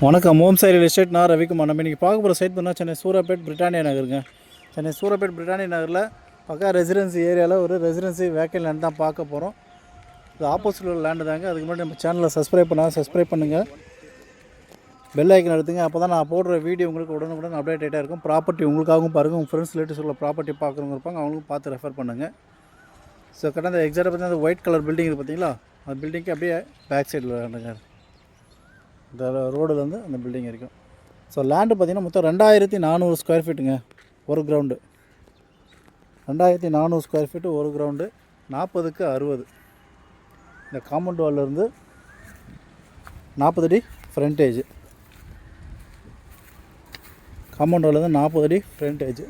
வணக்கம். ஓம் Sai real estate. நான் ரவிக்குமார். நம்ம இன்றைக்கி பார்க்க போகிற சைட் பண்ணால் சென்னை சூரப்பேட் பிரிட்டானியா நகருங்க. சென்னை சூரப்பேட் பிரிட்டானியா நகரில் பக்கா ரெசிடென்சி ஏரியாவில் ஒரு ரெசிடென்சி வேக்கல் லேண்ட் தான் பார்க்க போகிறோம். இது ஆப்போசிட்டில் உள்ள லேண்டு தாங்க. அதுக்கு முன்னாடி நம்ம சேனலில் சப்ஸ்கிரைப் பண்ணுங்கள், பெல் ஐக்கன் எடுத்துங்க. அப்போ தான் நான் போடுற வீடியோ உங்களுக்கு உடனுக்குடன் அப்டேட் ஆகிட்டே இருக்கும். ப்ராப்பர்ட்டி உங்களுக்காகவும் பாருங்கள், உங்கள் ஃப்ரெண்ட்ஸ் ரிலேட்டிவ்ஸ் உள்ள ப்ராப்பர்ட்டி பார்க்குறவங்க இருப்பாங்க, அவங்களுக்கும் பார்த்து ரெஃபர் பண்ணுங்கள். ஸோ கரெக்டாக அந்த எக்ஸாக்டாக பார்த்தீங்கன்னா அந்த ஒயிட் கலர் பில்டிங் இருக்குது பார்த்தீங்களா, அந்த பில்டிங்க்கு அப்படியே பேக் சைடில் வேண்டுங்க. இந்த ரோடுலேருந்து அந்த பில்டிங் இருக்கும். ஸோ லேண்டு பார்த்திங்கன்னா மொத்தம் 2400 ஸ்கொயர் ஃபீட்டுங்க. ஒரு கிரவுண்டு 2400 ஸ்கொயர் ஃபீட்டு, ஒரு கிரவுண்டு 40க்கு 60. இந்த காம்பவுண்ட் வால்லேருந்து 40 அடி ஃப்ரண்டேஜ். காம்பவுண்ட் வால்லேருந்து 40 அடி ஃப்ரண்டேஜ்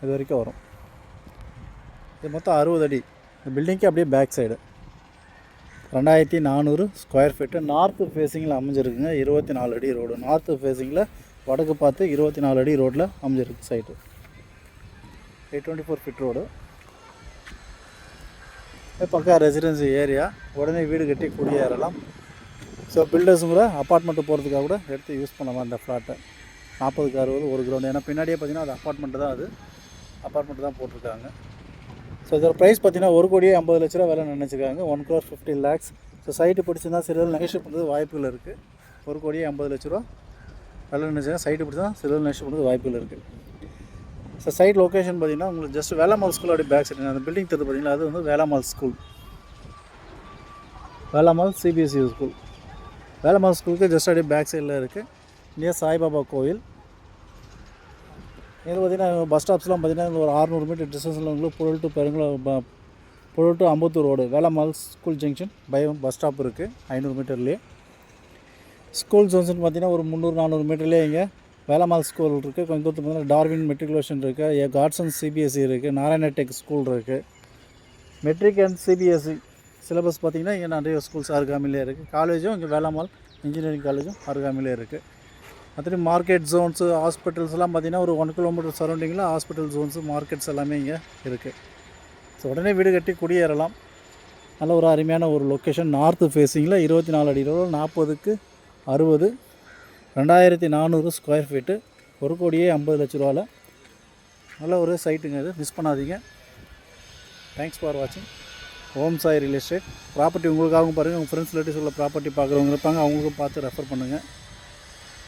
இது வரைக்கும் வரும். இது மொத்தம் 60 அடி. இந்த பில்டிங்க்கு அப்படியே back side 2400 square feet. North ஃபேஸிங்கில் அமைஞ்சிருக்குங்க. 24 அடி ரோடு. நார்த்து ஃபேஸிங்கில் வடக்கு பார்த்து 24 அடி ரோட்டில் அமைஞ்சிருக்கு சைட்டு. 824 feet road. பக்கா ரெசிடென்சி ஏரியா. உடனே வீடு கட்டி குடியேறலாம். ஸோ பில்டர்ஸும் கூட அப்பார்ட்மெண்ட்டு போகிறதுக்காக கூட எடுத்து யூஸ் பண்ணலாம் இந்த ஃப்ளாட்டை. 40க்கு 60 ஒரு கிரவுண்டு. ஏன்னா பின்னாடியே பார்த்திங்கன்னா அது அப்பார்ட்மெண்ட்டு தான், அது அப்பார்ட்மெண்ட்டு தான் போட்டிருக்காங்க. ஸோ இதோட ப்ரைஸ் பார்த்தீங்கன்னா 1,50,00,000 விலை நினச்சிருக்காங்க. 1,50,00,000. ஸோ சைட்டு பிடிச்சிருந்தா சிலர் நெகோஷியேட் பண்ணுறது வாய்ப்புகள் இருக்குது. 1,50,00,000 விலை நினச்சிருக்காங்க. சைட்டு பிடிச்சா சிலர் நெகோஷியேட் பண்ணுறது வாய்ப்புகள் இருக்குது. ஸோ சைட் லொக்கேஷன் பார்த்தீங்கன்னா உங்களுக்கு ஜஸ்ட் வேளாமால் ஸ்கூல் அப்படி பேக் சைடு அந்த பில்டிங் தெரிஞ்சு பார்த்தீங்கன்னா அது வந்து வேளாமால் ஸ்கூல், வேளாமால் சிபிஎஸ்சி ஸ்கூல். வேளாமால் ஸ்கூலுக்கு ஜஸ்ட் அப்படியே பேக் சைடில் இருக்குது. நியர் சாய்பாபா கோயில். இது பார்த்திங்கன்னா பஸ் ஸ்டாப்ஸ்லாம் பார்த்திங்கன்னா ஒரு 600 மீட்டர் டிஸ்டன்ஸில் உங்களுக்கு Puzhal to Ambattur road வேளாமால் school junction bus stop இருக்குது 500 மீட்டர்லேயே. ஸ்கூல் ஜங்ஷன் பார்த்திங்கன்னா ஒரு 300-400 மீட்டர்லேயே இங்கே வேளாமால் ஸ்கூல் இருக்குது. கொஞ்சம் தூரத்துக்கு பார்த்தீங்கன்னா டார்வின் மெட்ரிகுலேஷன் இருக்குது, காட்சன் சிபிஎஸ்சி இருக்குது, நாராயண டெக் ஸ்கூல் இருக்குது. மெட்ரிக் அண்ட் சிபிஎஸ்சி சிலபஸ் பார்த்திங்கன்னா இங்கே நிறைய ஸ்கூல்ஸ் அருகாமையிலே இருக்குது. காலேஜும் இங்கே வேளாமால் இன்ஜினியரிங் காலேஜும் அருகாமையிலே இருக்குது. மற்றபடி மார்க்கெட் ஜோன்ஸு, ஹாஸ்பிட்டல்ஸ்லாம் பார்த்திங்கன்னா ஒரு 1 கிலோமீட்டர் சரௌண்டிங்கில் ஹாஸ்பிட்டல் ஜோன்ஸு, மார்க்கெட்ஸ் எல்லாமே இங்கே இருக்குது. ஸோ உடனே வீடு கட்டி குடியேறலாம். நல்ல ஒரு அருமையான ஒரு லொக்கேஷன். நார்த்து ஃபேஸிங்கில் 24 அடி ரோடு, 40க்கு 60, 2400 ஸ்கொயர் ஃபீட்டு, 1,50,00,000 நல்ல ஒரு சைட்டுங்க. இது மிஸ் பண்ணாதீங்க. தேங்க்ஸ் ஃபார் வாட்சிங். ஓம் சாய் ரியல் எஸ்டேட். ப்ராப்பர்ட்டி உங்களுக்காகவும் பாருங்கள், உங்கள் ஃப்ரெண்ட்ஸ் ரிலேட்டிவ்ஸ் உள்ள ப்ராப்பர்ட்டி பார்க்குறவங்க இருப்பாங்க, அவங்களுக்கும் பார்த்து ரெஃபர் பண்ணுங்கள்.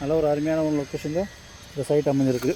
நல்ல ஒரு அருமையான ஒரு லொக்கேஷனில் இந்த சைட் அமைஞ்சிருக்கு.